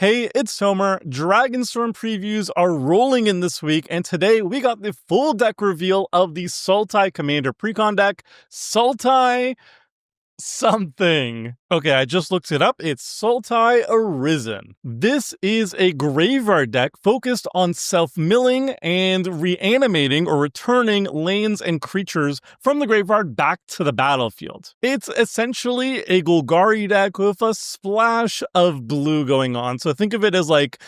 Hey, it's Homer. Dragonstorm previews are rolling in this week, and today we got the full deck reveal of the Sultai Commander precon deck, Sultai something. Okay, I just looked it up. It's Sultai Arisen. This is a graveyard deck focused on self-milling and reanimating or returning lands and creatures from the graveyard back to the battlefield. It's essentially a Golgari deck with a splash of blue going on. So think of it as like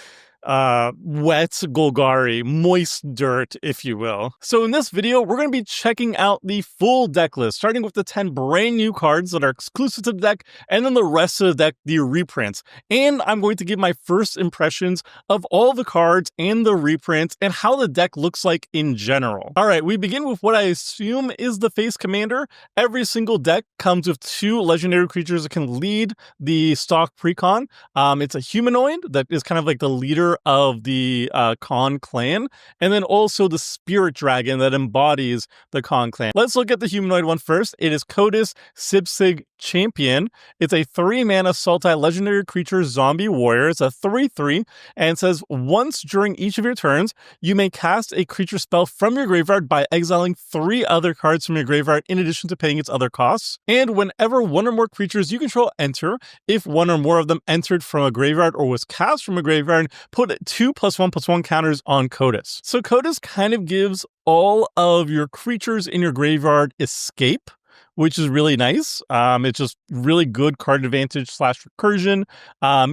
wet Golgari, moist dirt, if you will. So in this video, we're going to be checking out the full deck list, starting with the 10 brand new cards that are exclusive to the deck, and then the rest of the deck, the reprints. And I'm going to give my first impressions of all the cards and the reprints and how the deck looks like in general. All right, we begin with what I assume is the face commander. Every single deck comes with 2 legendary creatures that can lead the stock precon. It's a humanoid that is kind of like the leader of the Khan clan, and then also the spirit dragon that embodies the Khan clan. Let's look at the humanoid one first. It is Kodis Sibsig Champion. It's a 3-mana Sultai legendary creature zombie warrior. It's a 3/3, and it says once during each of your turns, you may cast a creature spell from your graveyard by exiling 3 other cards from your graveyard in addition to paying its other costs. And whenever one or more creatures you control enter, if one or more of them entered from a graveyard or was cast from a graveyard, put 2+1/+1 counters on Kodis. So Kodis kind of gives all of your creatures in your graveyard escape, which is really nice. It's just really good card advantage / recursion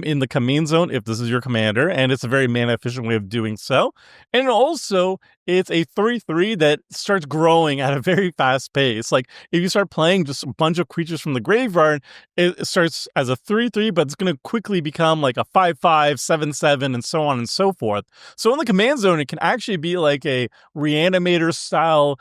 in the command zone if this is your commander, and it's a very mana efficient way of doing so. And also, it's a 3/3 that starts growing at a very fast pace. Like, if you start playing just a bunch of creatures from the graveyard, it starts as a 3/3, but it's going to quickly become like a 5/5, 7/7, and so on and so forth. So in the command zone, it can actually be like a reanimator style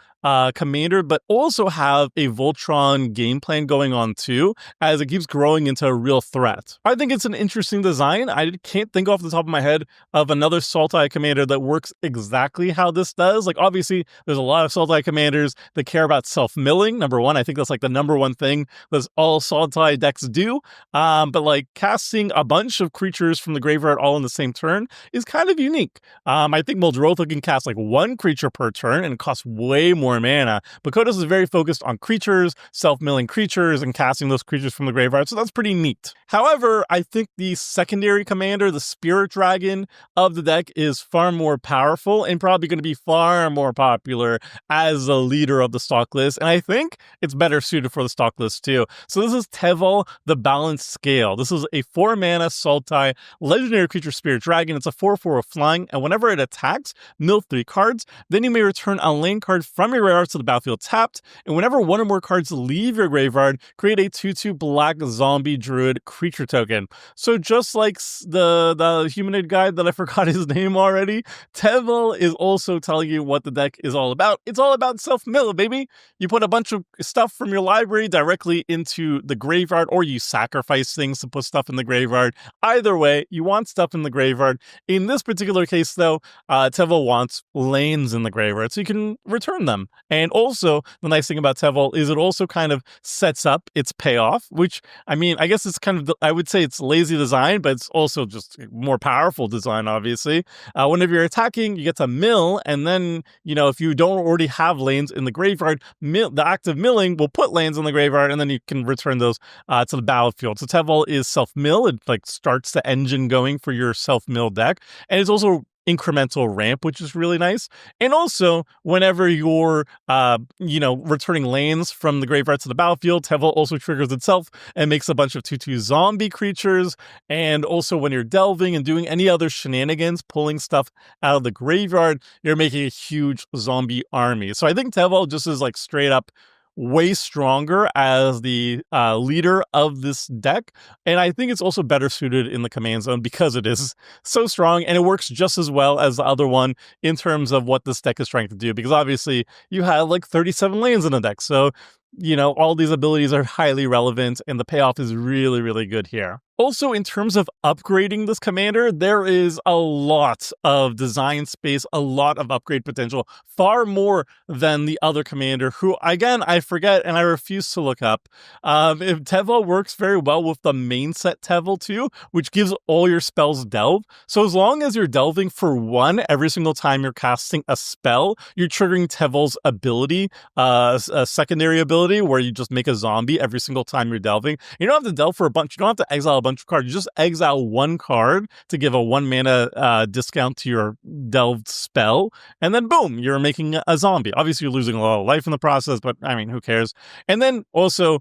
commander, but also have a Voltron game plan going on too, as it keeps growing into a real threat. I think it's an interesting design. I can't think off the top of my head of another Sultai commander that works exactly how this does. Like, obviously, there's a lot of Sultai commanders that care about self-milling. Number one, I think that's like the number one thing that all Sultai decks do. But like casting a bunch of creatures from the graveyard all in the same turn is kind of unique. I think Muldrotha can cast like 1 creature per turn, and it costs way more mana, but Kodis is very focused on creatures, self-milling creatures, and casting those creatures from the graveyard, so that's pretty neat. However, I think the secondary commander, the spirit dragon of the deck, is far more powerful and probably going to be far more popular as the leader of the stock list, and I think it's better suited for the stock list too. So this is Teval, the Balanced Scale. This is a 4-mana Sultai legendary creature spirit dragon. It's a 4/4 of flying, and whenever it attacks, mill 3 cards. Then you may return a land card from your graveyard to the battlefield tapped, and whenever one or more cards leave your graveyard, create a 2/2 black zombie druid creature token. So just like the humanoid guy that I forgot his name already, Teval is also telling you what the deck is all about. It's all about self-mill, baby. You put a bunch of stuff from your library directly into the graveyard, or you sacrifice things to put stuff in the graveyard. Either way, you want stuff in the graveyard. In this particular case, though, Teval wants lanes in the graveyard, so you can return them. And also, the nice thing about Teval is it also kind of sets up its payoff, which, I mean, I guess it's kind of, I would say it's lazy design, but it's also just more powerful design, obviously. Whenever you're attacking, you get to mill, and then, you know, if you don't already have lanes in the graveyard, the act of milling will put lanes in the graveyard, and then you can return those to the battlefield. So Teval is self-mill. It like starts the engine going for your self-mill deck, and it's also incremental ramp, which is really nice. And also, whenever you're, returning lanes from the graveyard to the battlefield, Teval also triggers itself and makes a bunch of 2/2 zombie creatures. And also, when you're delving and doing any other shenanigans, pulling stuff out of the graveyard, you're making a huge zombie army. So I think Teval just is like straight up way stronger as the leader of this deck, and I think it's also better suited in the command zone because it is so strong, and it works just as well as the other one in terms of what this deck is trying to do, because obviously you have like 37 lanes in the deck, so you know all these abilities are highly relevant, and the payoff is really, really good here. Also, in terms of upgrading this commander, there is a lot of design space, a lot of upgrade potential, far more than the other commander, who, again, I forget and I refuse to look up. If Tevel works very well with the main set Tevel too, which gives all your spells delve. So as long as you're delving for one every single time you're casting a spell, you're triggering Tevel's ability, a secondary ability where you just make a zombie every single time you're delving. You don't have to delve for a bunch. You don't have to exile a bunch of cards. You just exile one card to give a 1 mana discount to your delved spell, and then boom, you're making a zombie. Obviously, you're losing a lot of life in the process, but I mean, who cares? And then also,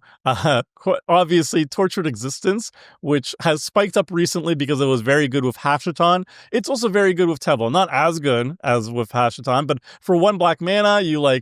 obviously, Tortured Existence, which has spiked up recently because it was very good with Hashatan. It's also very good with Tevel. Not as good as with Hashatan, but for 1 black mana, you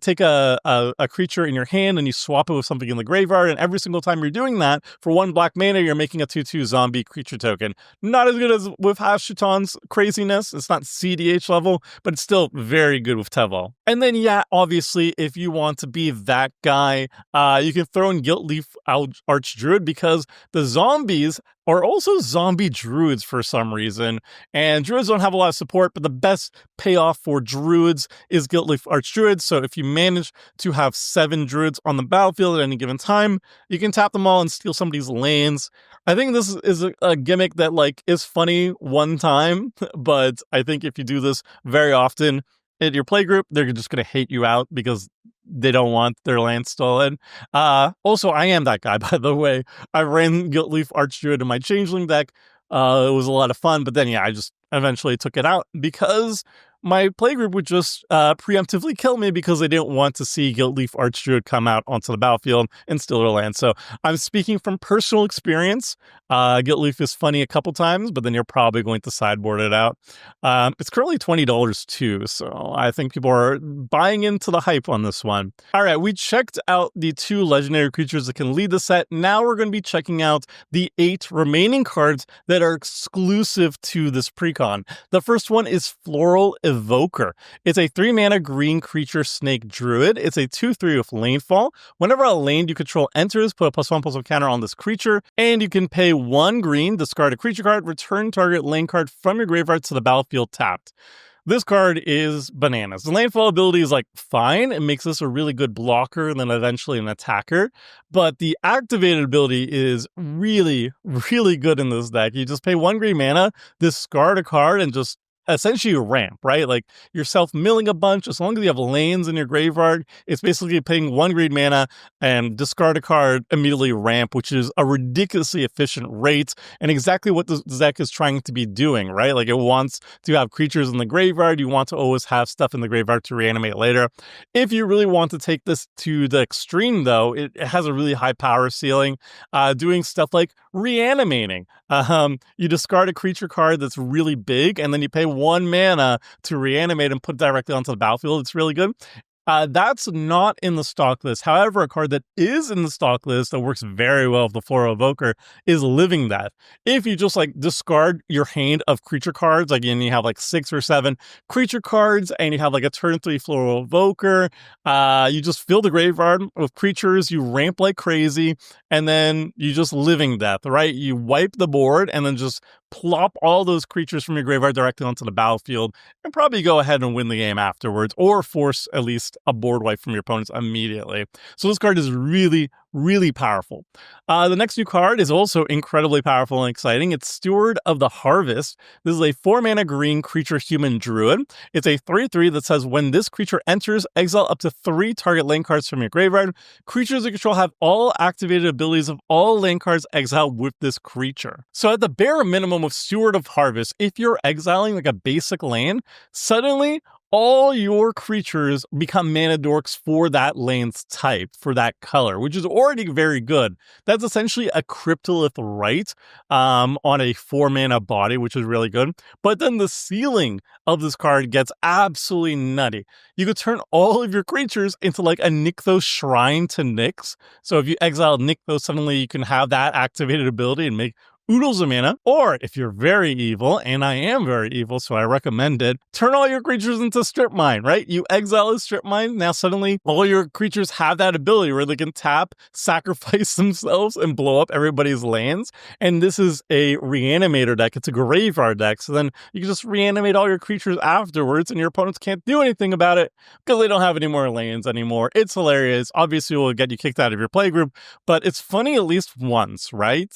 take a creature in your hand and you swap it with something in the graveyard, and every single time you're doing that, for 1 black mana, you're making a 2/2 zombie creature token. Not as good as with Hashatan's craziness. It's not CDH level, but it's still very good with Tevel. And then, yeah, obviously, if you want to be that guy, you can throw in Guiltleaf Archdruid, because the zombies are also zombie druids for some reason, and druids don't have a lot of support, but the best payoff for druids is Guiltleaf Archdruid. So if you manage to have 7 druids on the battlefield at any given time, you can tap them all and steal somebody's lands. I think this is a gimmick that is funny one time, but I think if you do this very often in your playgroup, they're just going to hate you out because they don't want their land stolen. Also, I am that guy, by the way. I ran Guiltleaf Archdruid in my Changeling deck. It was a lot of fun, but then, yeah, I just eventually took it out because my playgroup would just preemptively kill me because they didn't want to see Guiltleaf Archdruid come out onto the battlefield and steal their land. So I'm speaking from personal experience. Guiltleaf is funny a couple times, but then you're probably going to sideboard it out. It's currently $20 too, so I think people are buying into the hype on this one. All right, we checked out the 2 legendary creatures that can lead the set. Now we're going to be checking out the 8 remaining cards that are exclusive to this precon. The first one is Floral Evoker. It's a 3 mana green creature snake druid. It's a 2/3 with landfall. Whenever a land you control enters, put a +1/+1 counter on this creature, and you can pay 1 green, discard a creature card, return target land card from your graveyard to the battlefield tapped. This card is bananas. The landfall ability is fine. It makes this a really good blocker and then eventually an attacker. But the activated ability is really, really good in this deck. You just pay 1 green mana, discard a card, and just essentially ramp, right? You're self-milling a bunch. As long as you have lands in your graveyard, it's basically paying 1 green mana and discard a card, immediately ramp, which is a ridiculously efficient rate and exactly what the deck is trying to be doing, right? It wants to have creatures in the graveyard. You want to always have stuff in the graveyard to reanimate later. If you really want to take this to the extreme, though, it has a really high power ceiling, doing stuff like reanimating. You discard a creature card that's really big, and then you pay 1 mana to reanimate and put directly onto the battlefield. It's really good. That's not in the stock list. However, a card that is in the stock list that works very well with the Floral Evoker is Living Death. If you just discard your hand of creature cards, and you have 6 or 7 creature cards, and you have a turn 3 Floral Evoker, you just fill the graveyard with creatures, you ramp like crazy, and then you just Living Death, right? You wipe the board and then just plop all those creatures from your graveyard directly onto the battlefield and probably go ahead and win the game afterwards, or force at least a board wipe from your opponents immediately. So this card is really, really powerful. The next new card is also incredibly powerful and exciting. It's Steward of the Harvest. This is a 4 mana green creature human druid. It's a 3/3 that says when this creature enters, exile up to 3 target land cards from your graveyard. Creatures you control have all activated abilities of all land cards exiled with this creature. So at the bare minimum of Steward of Harvest, if you're exiling a basic land, suddenly all your creatures become mana dorks for that land's type, for that color, which is already very good. That's essentially a Cryptolith Rite on a 4 mana body, which is really good. But then the ceiling of this card gets absolutely nutty. You could turn all of your creatures into a Nykthos Shrine to Nyx. So if you exile Nykthos, suddenly you can have that activated ability and make oodles of mana, or if you're very evil, and I am very evil, so I recommend it, turn all your creatures into strip mine, right? You exile a strip mine, now suddenly all your creatures have that ability where they can tap, sacrifice themselves, and blow up everybody's lands. And this is a reanimator deck. It's a graveyard deck, so then you can just reanimate all your creatures afterwards, and your opponents can't do anything about it because they don't have any more lands anymore. It's hilarious. Obviously, it will get you kicked out of your playgroup, but it's funny at least once, right?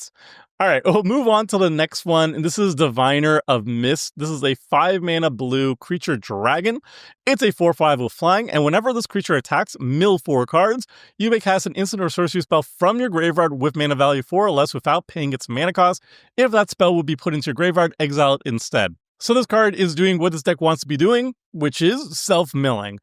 All right, we'll move on to the next one, and this is Diviner of Mist. This is a 5-mana blue creature dragon. It's a 4/5 with flying, and whenever this creature attacks, mill 4 cards. You may cast an instant or sorcery spell from your graveyard with mana value 4 or less without paying its mana cost. If that spell would be put into your graveyard, exile it instead. So this card is doing what this deck wants to be doing, which is self-milling.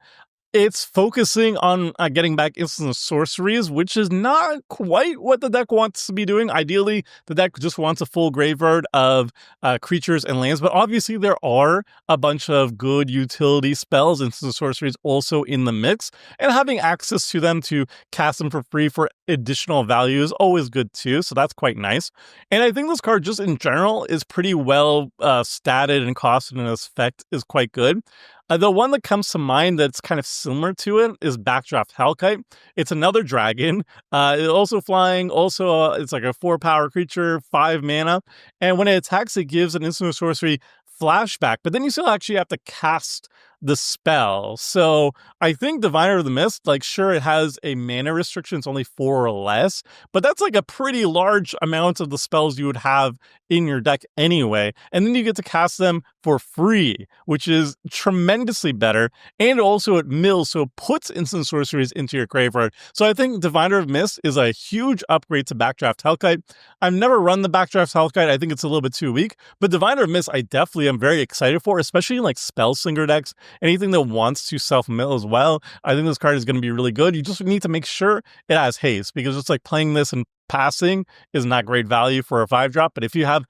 It's focusing on getting back instant sorceries, which is not quite what the deck wants to be doing. Ideally, the deck just wants a full graveyard of creatures and lands, but obviously there are a bunch of good utility spells, instant sorceries also in the mix, and having access to them to cast them for free for additional value is always good too, so that's quite nice. And I think this card just in general is pretty well statted and costed, and its effect is quite good. The one that comes to mind that's kind of similar to it is Backdraft Hellkite. It's another dragon, it's also flying, also it's like a 4-power creature, 5 mana, and when it attacks, it gives an instant sorcery flashback, but then you still actually have to cast the spell. So I think Diviner of the Mist, like, sure, it has a mana restriction, it's only 4 or less, but that's like a pretty large amount of the spells you would have in your deck anyway, and then you get to cast them for free, which is tremendously better, and also it mills, so it puts instant sorceries into your graveyard. So I think Diviner of Mist is a huge upgrade to Backdraft Hellkite. I've never run the Backdraft Hellkite, I think it's a little bit too weak, but Diviner of Mist I definitely am very excited for, especially in like Spellslinger decks, anything that wants to self-mill as well. I think this card is going to be really good. You just need to make sure it has haste, because it's like playing this and passing is not great value for a 5-drop, but if you have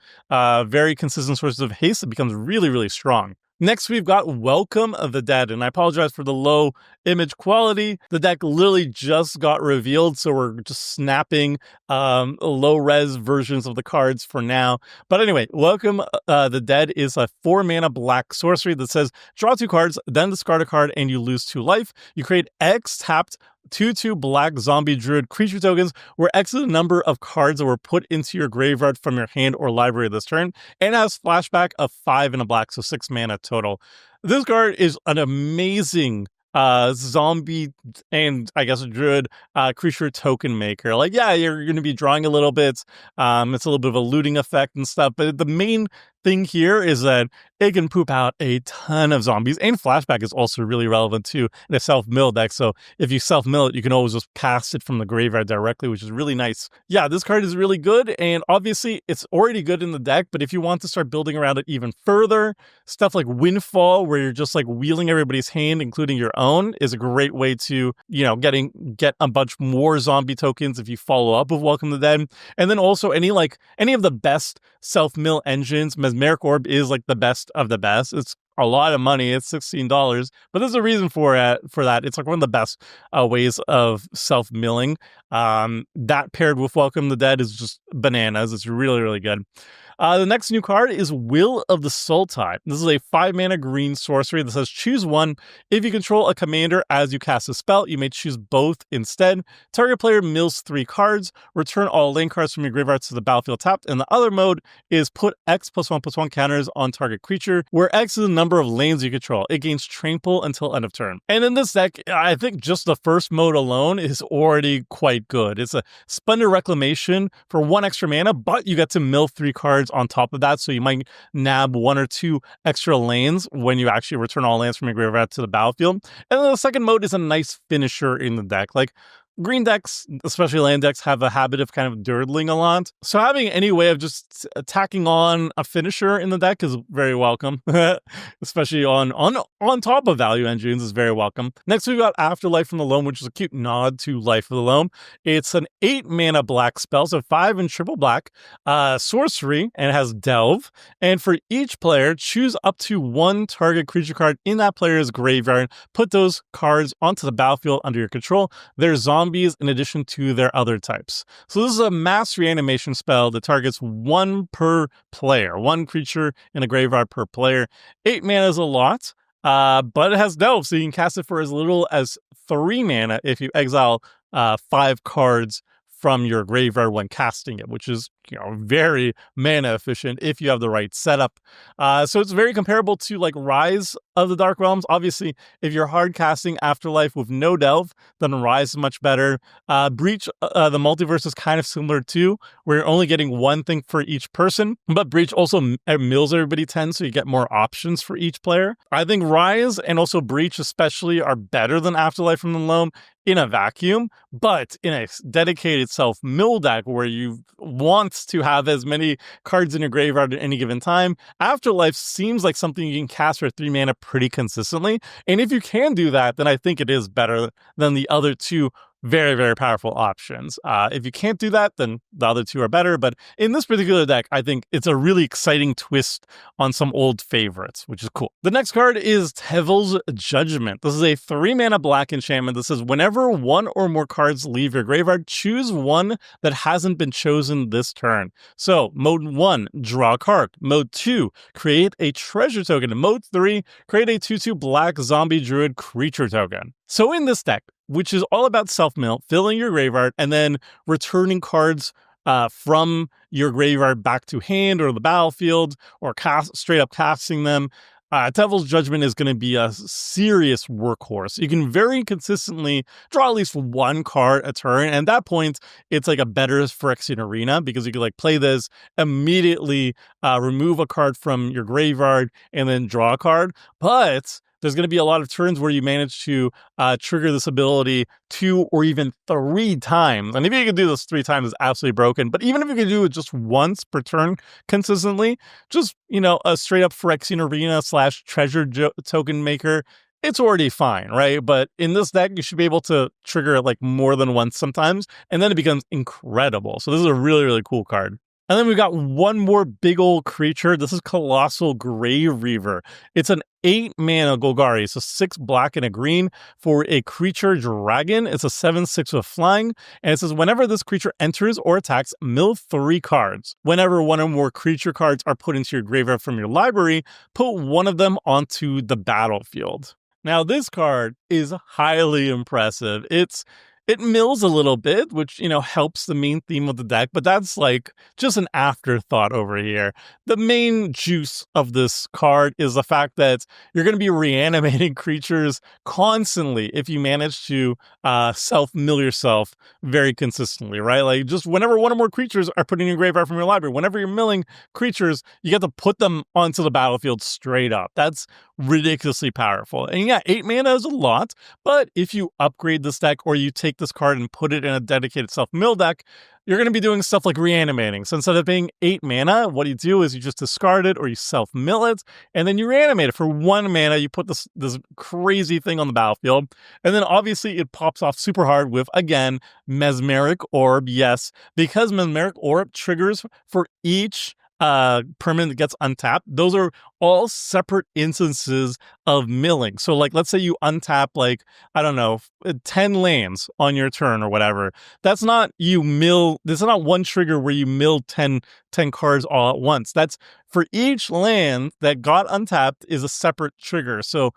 very consistent sources of haste, it becomes really, really strong. Next, we've got Welcome of the Dead, and I apologize for the low image quality. The deck literally just got revealed, so we're just snapping low-res versions of the cards for now. But anyway, Welcome the Dead is a 4-mana black sorcery that says, draw 2 cards, then discard a card, and you lose 2 life. You create X tapped 2/2 black zombie druid creature tokens, where X is the number of cards that were put into your graveyard from your hand or library this turn, and has flashback of 5 and a black, so 6 mana total. This card is an amazing zombie and I guess a druid creature token maker. Like, yeah, you're going to be drawing a little bit. It's a little bit of a looting effect and stuff, but the main thing here is that it can poop out a ton of zombies, and flashback is also really relevant too in a self-mill deck. So if you self-mill it, you can always just cast it from the graveyard directly, which is really nice. Yeah, this card is really good, and obviously it's already good in the deck, but if you want to start building around it even further, stuff like Windfall, where you're just like wheeling everybody's hand, including your own, is a great way to, you know, get a bunch more zombie tokens if you follow up with Welcome to the Dead. And then also any of the best self-mill engines, Mesmeric Orb is like the best of the best. It's a lot of money. It's $16, but there's a reason for that. It's like one of the best ways of self-milling. That paired with Welcome to the Dead is just bananas. It's really, really good. The next new card is Will of the Sultai. This is a 5-mana green sorcery that says, choose one. If you control a commander as you cast a spell, you may choose both instead. Target player mills 3 cards. Return all lane cards from your graveyard to the battlefield tapped. And the other mode is put X+1/+1 counters on target creature, where X is the number of lanes you control. It gains trample until end of turn. And in this deck, I think just the first mode alone is already quite good. It's a Splendor Reclamation for 1 extra mana, but you get to mill 3 cards on top of that, so you might nab 1 or 2 extra lanes when you actually return all lands from your graveyard to the battlefield. And then the second mode is a nice finisher in the deck. Like, green decks, especially land decks, have a habit of kind of dirtling a lot. So having any way of just tacking on a finisher in the deck is very welcome, especially on top of value engines is very welcome. Next, we've got Afterlife from the Loam, which is a cute nod to Life of the Loam. It's an 8-mana black spell, so 5 and triple black, sorcery, and it has Delve. And for each player, choose up to 1 target creature card in that player's graveyard. Put those cards onto the battlefield under your control. There's zombies zombies in addition to their other types. So this is a mass reanimation spell that targets one per player, one creature in a graveyard per player. 8 mana is a lot, but it has delve, so you can cast it for as little as 3 mana if you exile 5 cards from your graveyard when casting it, which is, very mana efficient if you have the right setup. So it's very comparable to like Rise of the Dark Realms. Obviously, if you're hard casting Afterlife with no delve, then Rise is much better. Breach, the multiverse is kind of similar too, where you're only getting one thing for each person, but Breach also mills everybody 10, so you get more options for each player. I think Rise and also Breach especially are better than Afterlife from the Loam in a vacuum, but in a dedicated self-mill deck where you want to have as many cards in your graveyard at any given time, Afterlife seems like something you can cast for 3 mana pretty consistently. And if you can do that, then I think it is better than the other two very, very powerful options. If you can't do that, then the other two are better. But in this particular deck, I think it's a really exciting twist on some old favorites, which is cool. The next card is Tevil's Judgment. This is a 3 mana black enchantment that says whenever one or more cards leave your graveyard, choose one that hasn't been chosen this turn. So mode 1, draw a card. Mode 2, create a treasure token. Mode 3, create a 2/2 black zombie druid creature token. So in this deck, which is all about self-mill, filling your graveyard, and then returning cards from your graveyard back to hand or the battlefield, or straight up casting them, Tevil's Judgment is going to be a serious workhorse. You can very consistently draw at least one card a turn, and at that point, it's like a better Phyrexian Arena, because you can like play this, immediately remove a card from your graveyard, and then draw a card. But there's going to be a lot of turns where you manage to trigger this ability 2 or even 3 times. And if you can do this 3 times, it's absolutely broken. But even if you can do it just once per turn consistently, just, a straight up Phyrexian Arena / treasure token maker, it's already fine, right? But in this deck, you should be able to trigger it like more than once sometimes, and then it becomes incredible. So this is a really, really cool card. And then we've got one more big old creature. This is Colossal Grave Reaver. It's an 8 mana Golgari, so 6 black and a green for a creature dragon. It's a 7/6 with flying, and it says whenever this creature enters or attacks, mill 3 cards. Whenever one or more creature cards are put into your graveyard from your library, put one of them onto the battlefield. Now, this card is highly impressive. It mills a little bit, which, helps the main theme of the deck, but that's like just an afterthought over here. The main juice of this card is the fact that you're going to be reanimating creatures constantly if you manage to self-mill yourself very consistently, right? Like, just whenever one or more creatures are put in your graveyard from your library, whenever you're milling creatures, you get to put them onto the battlefield straight up. That's ridiculously powerful. And yeah, 8 mana is a lot, but if you upgrade this deck or you take this card and put it in a dedicated self-mill deck, you're going to be doing stuff like reanimating. So instead of paying 8 mana, what you do is you just discard it or you self-mill it, and then you reanimate it for 1 mana. You put this crazy thing on the battlefield, and then obviously it pops off super hard with, again, Mesmeric Orb. Yes, because Mesmeric Orb triggers for each permanent that gets untapped. Those are all separate instances of milling. So like, let's say you untap like, I don't know, 10 lands on your turn or whatever. That's not this is not one trigger where you mill 10 cards all at once. That's for each land that got untapped is a separate trigger. So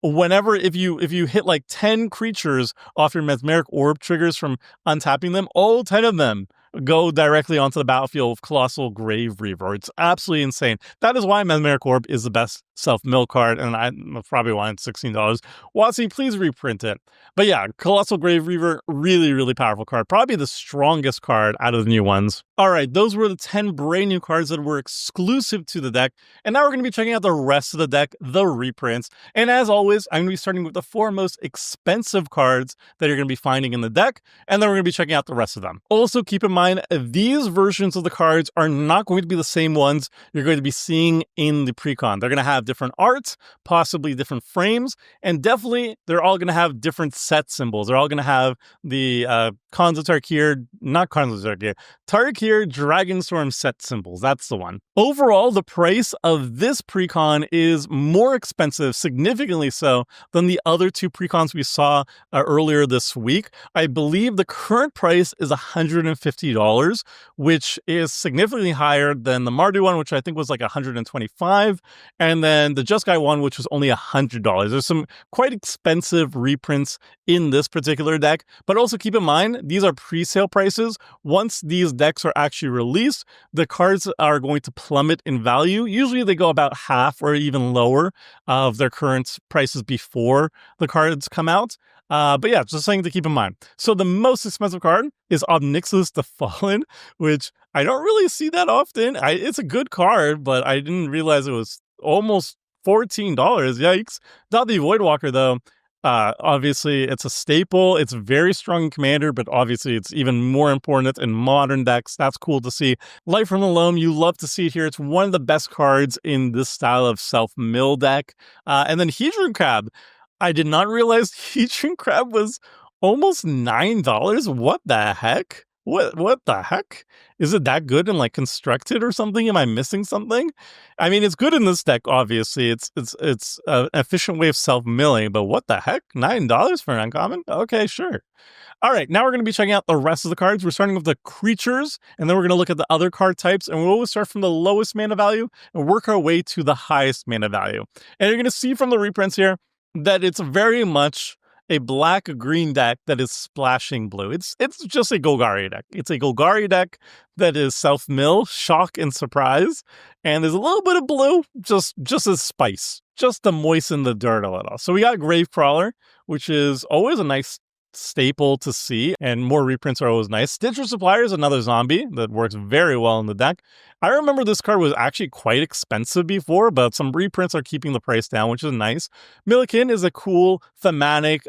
whenever, if you hit like 10 creatures off your Mesmeric Orb triggers from untapping them, all 10 of them go directly onto the battlefield with Colossal Grave Reaver. It's absolutely insane. That is why Mesmeric Orb is the best self-mill card, and I probably want $16. WotC, please reprint it. But yeah, Colossal Grave Reaver, really, really powerful card. Probably the strongest card out of the new ones. All right, those were the 10 brand new cards that were exclusive to the deck, and now we're going to be checking out the rest of the deck, the reprints. And as always, I'm going to be starting with the 4 most expensive cards that you're going to be finding in the deck, and then we're going to be checking out the rest of them. Also, keep in mind, these versions of the cards are not going to be the same ones you're going to be seeing in the precon. They're going to have different art, possibly different frames, and definitely they're all going to have different set symbols. They're all going to have the Khans of Tarkir, not Khans of Tarkir, Tarkir Dragonstorm set symbols. That's the one. Overall, the price of this precon is more expensive, significantly so, than the other two precons we saw earlier this week. I believe the current price is $150, which is significantly higher than the Mardu one, which I think was like $125, and then the Just Guy one, which was only $100. There's some quite expensive reprints in this particular deck, but also keep in mind, these are pre-sale prices. Once these decks are actually released, the cards are going to plummet in value. Usually they go about half or even lower of their current prices before the cards come out. But yeah, just something to keep in mind. So the most expensive card is Obnixilis the Fallen, which I don't really see that often. It's a good card, but I didn't realize it was almost $14. Yikes. Not the Voidwalker, though. Obviously, it's a staple. It's very strong in Commander, but obviously it's even more important in modern decks. That's cool to see. Light from the Loam, you love to see it here. It's one of the best cards in this style of self-mill deck. And then Hedron Crab. I did not realize Hedron Crab was almost $9. What the heck? What the heck? Is it that good and like constructed or something? Am I missing something? I mean, it's good in this deck, obviously. It's an efficient way of self-milling, but what the heck? $9 for an uncommon? Okay, sure. All right, now we're going to be checking out the rest of the cards. We're starting with the creatures, and then we're going to look at the other card types, and we'll always start from the lowest mana value and work our way to the highest mana value. And you're going to see from the reprints here that it's very much a black-green deck that is splashing blue. It's just a Golgari deck. It's a Golgari deck that is self-mill, shock, and surprise. And there's a little bit of blue, just as spice, just to moisten the dirt a little. So we got Gravecrawler, which is always a nice staple to see, and more reprints are always nice. Stitcher Supplier is another zombie that works very well in the deck. I remember this card was actually quite expensive before, but some reprints are keeping the price down, which is nice. Milliken is a cool thematic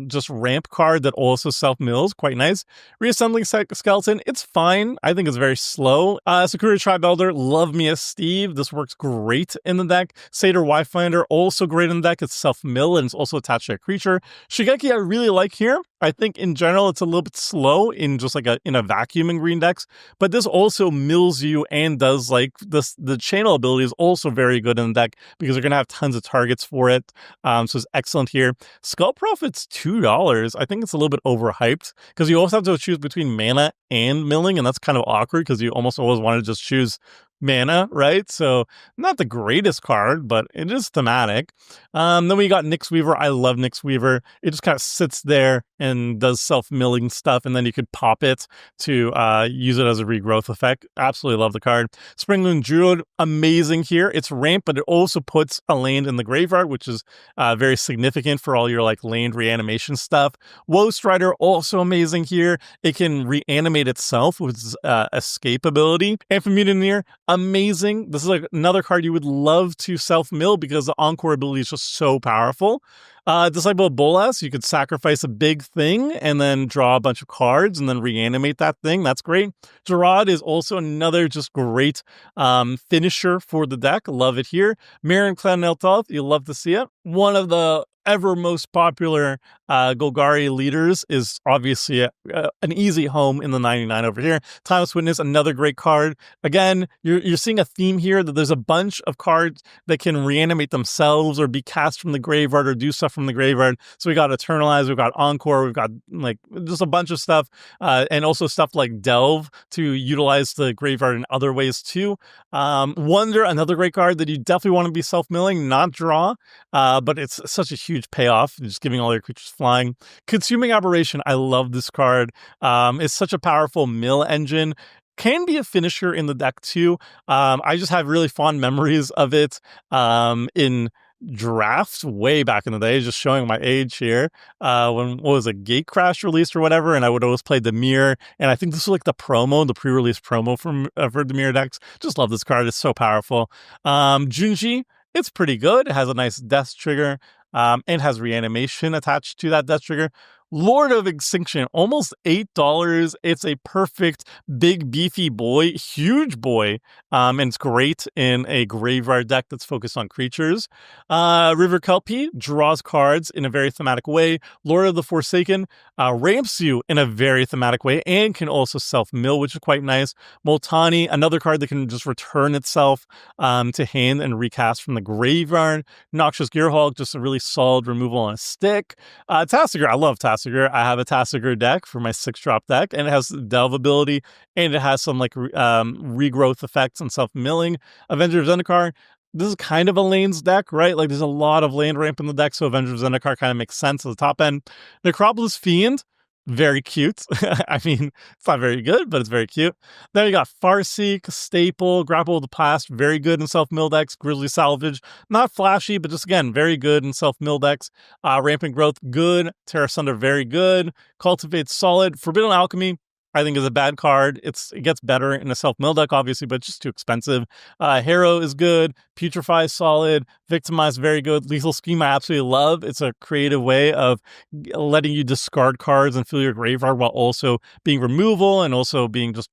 just ramp card that also self-mills, quite nice. Reassembling Skeleton, it's fine. I think it's very slow. Sakura Tribe Elder, love me as Steve. This works great in the deck. Satyr Wayfinder, also great in the deck. It's self-mill and it's also attached to a creature. Shigeki I really like here. I think in general it's a little bit slow in just like in a vacuum in green decks, but this also mills you and does like this. The channel ability is also very good in the deck because you're gonna have tons of targets for it. So it's excellent here. Skull Prophet's $2. I think it's a little bit overhyped because you also have to choose between mana and milling, and that's kind of awkward because you almost always want to just choose mana, right? So not the greatest card, but it is thematic. Then we got Nyx Weaver. I love Nyx Weaver. It just kind of sits there and does self-milling stuff, and then you could pop it to use it as a regrowth effect. Absolutely love the card. Springloom Druid, amazing here. It's ramp, but it also puts a land in the graveyard, which is very significant for all your like land reanimation stuff. Woe Strider, also amazing here. It can reanimate itself with escape ability. And for Mutineer, amazing. This is like another card you would love to self-mill because the Encore ability is just so powerful. Disciple of Bolas, you could sacrifice a big thing and then draw a bunch of cards and then reanimate that thing. That's great. Gerard is also another just great finisher for the deck. Love it here. Marin Clan Neltoth, you love to see it. One of the ever most popular Golgari leaders is obviously an easy home in the 99 over here. Timeless Witness, another great card. Again, you're seeing a theme here that there's a bunch of cards that can reanimate themselves or be cast from the graveyard or do stuff from the graveyard. So we got Eternalize, we've got Encore, we've got like just a bunch of stuff, and also stuff like Delve to utilize the graveyard in other ways too. Wonder, another great card that you definitely want to be self-milling, not draw, but it's such a huge payoff, just giving all your creatures flying. Consuming Aberration, I love this card. It's such a powerful mill engine. Can be a finisher in the deck too. I just have really fond memories of it in draft way back in the day, just showing my age here, when what was it, Gate Crash released or whatever, and I would always play Dimir, and I think this was like the pre-release promo for Dimir decks. Just love this card, it's so powerful. Junji, it's pretty good. It has a nice death trigger, and has reanimation attached to that death trigger. Lord of Extinction, almost $8. It's a perfect big beefy boy, huge boy, and it's great in a graveyard deck that's focused on creatures. River Kelpie draws cards in a very thematic way. Lord of the Forsaken ramps you in a very thematic way and can also self-mill, which is quite nice. Multani, another card that can just return itself to hand and recast from the graveyard. Noxious Gearhulk, just a really solid removal on a stick. Takir, I love Takir. I have a Takir deck for my 6-drop deck, and it has Delve ability, and it has some like regrowth effects and self-milling. Avenger of Zendikar, this is kind of a lanes deck, right? Like there's a lot of land ramp in the deck, so Avenger of Zendikar kind of makes sense at the top end. Necropolis Fiend, very cute. I mean, it's not very good, but it's very cute. Then you got Farseek, Staple, Grapple of the Past, very good in self-mill decks. Grizzly Salvage, not flashy, but just again, very good in self-mill decks. Rampant Growth, good. Terra Sunder, very good. Cultivate, solid. Forbidden Alchemy, I think is a bad card. It gets better in a self-mill deck, obviously, but it's just too expensive. Harrow is good. Putrefy is solid. Victimize, very good. Lethal Scheme, I absolutely love. It's a creative way of letting you discard cards and fill your graveyard while also being removal and also being just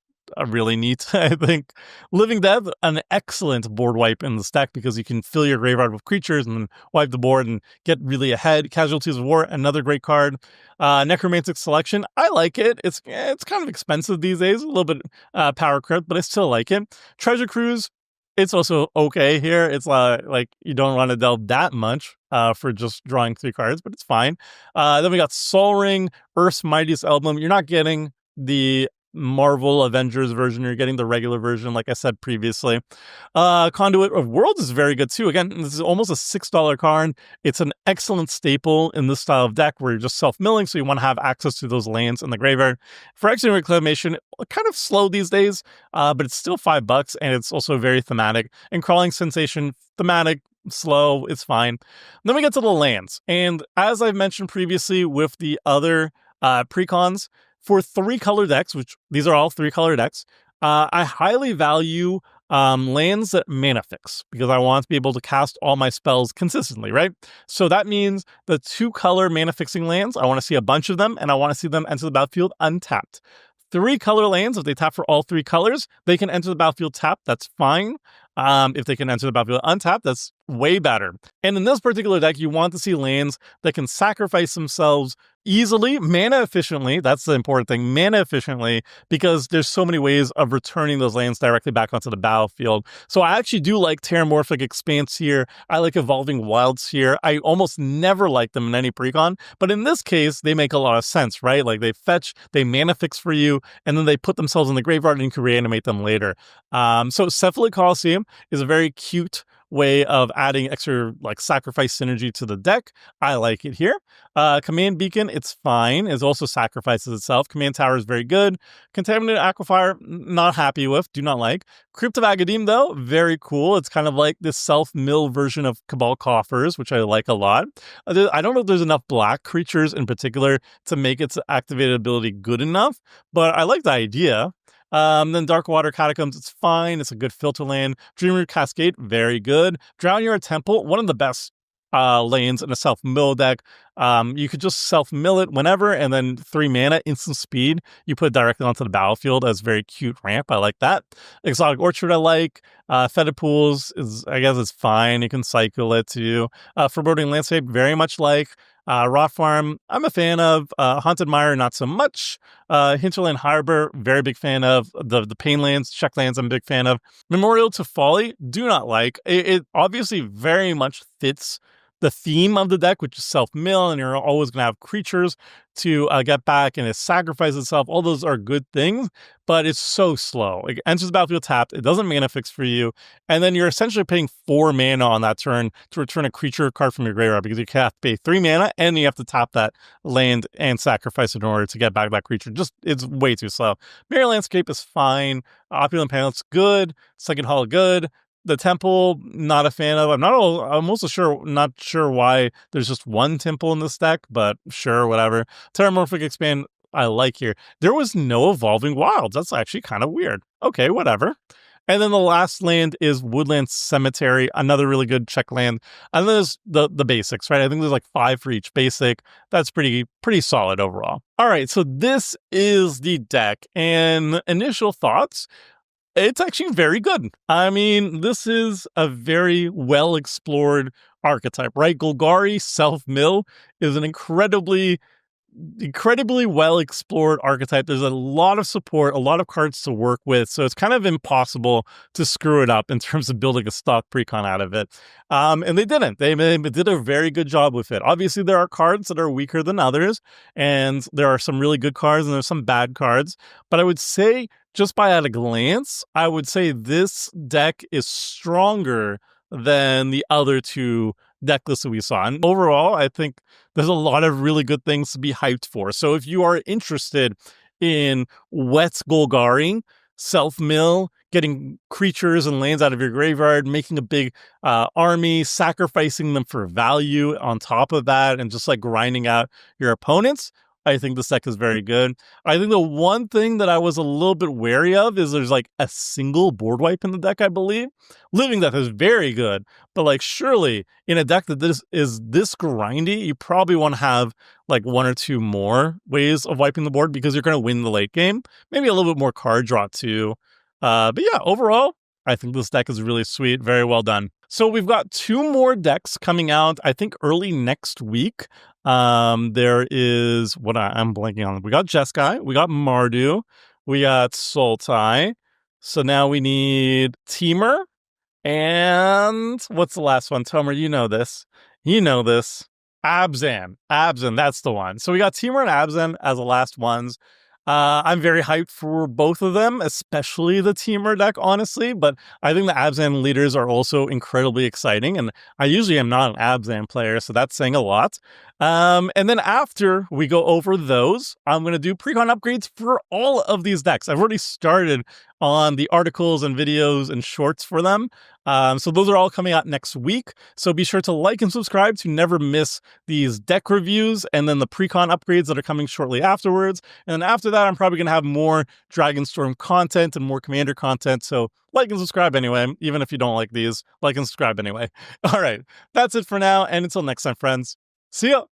really neat, I think. Living Death, an excellent board wipe in this deck because you can fill your graveyard with creatures and then wipe the board and get really ahead. Casualties of War, another great card. Necromantic Selection, I like it. It's kind of expensive these days, a little bit power creep, but I still like it. Treasure Cruise, it's also okay here. It's like you don't want to delve that much for just drawing 3 cards, but it's fine. Then we got Sol Ring, Earth's Mightiest Emblem. You're not getting the Marvel Avengers version, you're getting the regular version, like I said previously. Conduit of Worlds is very good too. Again, this is almost a $6 card. It's an excellent staple in this style of deck where you're just self-milling, so you want to have access to those lands in the graveyard. Phyrexian Reclamation, kind of slow these days, but it's still $5, and it's also very thematic. And Crawling Sensation, thematic, slow, it's fine. Then we get to the lands, and as I've mentioned previously with the other precons, for 3-color decks, which these are all 3-color decks, I highly value lands that mana fix because I want to be able to cast all my spells consistently, right? So that means the 2-color mana fixing lands, I want to see a bunch of them, and I want to see them enter the battlefield untapped. 3-color lands, if they tap for all 3 colors, they can enter the battlefield tapped. That's fine. If they can enter the battlefield untapped, that's way better. And in this particular deck, you want to see lands that can sacrifice themselves easily, mana efficiently. That's the important thing, mana efficiently, because there's so many ways of returning those lands directly back onto the battlefield. So I actually do like Terramorphic Expanse here. I like Evolving Wilds here. I almost never like them in any precon, but in this case, they make a lot of sense, right? Like they fetch, they mana fix for you, and then they put themselves in the graveyard and you can reanimate them later. So Cephalic Colosseum is a very cute way of adding extra like sacrifice synergy to the deck. I like it here. Command Beacon, it's fine. It also sacrifices itself. Command Tower is very good. Contaminated Aquifer, not happy with, do not like. Crypt of Agadim, though, very cool. It's kind of like this self-mill version of Cabal Coffers, which I like a lot. I don't know if there's enough black creatures in particular to make its activated ability good enough, but I like the idea. Then Darkwater Catacombs, it's fine. It's a good filter land. Dreamroot Cascade, very good. Drown Yard Temple, one of the best lanes in a self-mill deck. You could just self-mill it whenever, and then 3 mana, instant speed. You put it directly onto the battlefield as very cute ramp. I like that. Exotic Orchard, I like. Fetid Pools is, I guess, it's fine. You can cycle it too. Foreboding Landscape, very much like. Rot Farm, I'm a fan of. Haunted Mire, not so much. Hinterland Harbor, very big fan of. The Painlands, Checklands, I'm a big fan of. Memorial to Folly, do not like. It obviously very much fits the theme of the deck, which is self-mill, and you're always going to have creatures to get back, and it sacrifices itself. All those are good things, but it's so slow. It enters the battlefield tapped, it doesn't mana fix for you, and then you're essentially paying 4 mana on that turn to return a creature card from your graveyard, because you have to pay 3 mana, and you have to tap that land and sacrifice it in order to get back that creature. Just, it's way too slow. Mirror Landscape is fine. Opulent Palace, good. Second Hall, good. The Temple, not a fan of. I'm also not sure why there's just one temple in this deck, but sure, whatever. Terramorphic Expand, I like here. There was no Evolving Wilds. That's actually kind of weird. Okay, whatever. And then the last land is Woodland Cemetery, another really good check land. And then there's the basics, right? I think there's like 5 for each basic. That's pretty solid overall. All right, so this is the deck. And initial thoughts, it's actually very good. I mean, this is a very well-explored archetype, right? Golgari Self-Mill is an incredibly well explored archetype. There's a lot of support, a lot of cards to work with, so it's kind of impossible to screw it up in terms of building a stock precon out of it. And they didn't. They did a very good job with it. Obviously, there are cards that are weaker than others, and there are some really good cards and there's some bad cards. But I would say, just by at a glance, I would say this deck is stronger than the other 2 deck lists that we saw. And overall, I think there's a lot of really good things to be hyped for. So if you are interested in Wet Golgari, Self-Mill, getting creatures and lands out of your graveyard, making a big army, sacrificing them for value on top of that, and just like grinding out your opponents, I think this deck is very good. I think the one thing that I was a little bit wary of is there's like a single board wipe in the deck, I believe. Living Death is very good, but like surely in a deck that this is this grindy, you probably want to have like 1 or 2 more ways of wiping the board because you're going to win the late game. Maybe a little bit more card draw too. But yeah, overall, I think this deck is really sweet. Very well done. So we've got 2 more decks coming out, I think early next week. There is what I'm blanking on. We got Jeskai, we got Mardu, we got Sultai. So now we need Temur, and what's the last one? Tomer, you know this. You know this. Abzan. Abzan, that's the one. So we got Temur and Abzan as the last ones. I'm very hyped for both of them, especially the Temur deck, honestly, but I think the Abzan leaders are also incredibly exciting, and I usually am not an Abzan player, so that's saying a lot. And then after we go over those, I'm going to do precon upgrades for all of these decks. I've already started on the articles and videos and shorts for them. So those are all coming out next week. So be sure to like and subscribe to never miss these deck reviews and then the precon upgrades that are coming shortly afterwards. And then after that, I'm probably going to have more Dragonstorm content and more Commander content. So like and subscribe anyway, even if you don't like these, like and subscribe anyway. All right, that's it for now. And until next time, friends, see ya.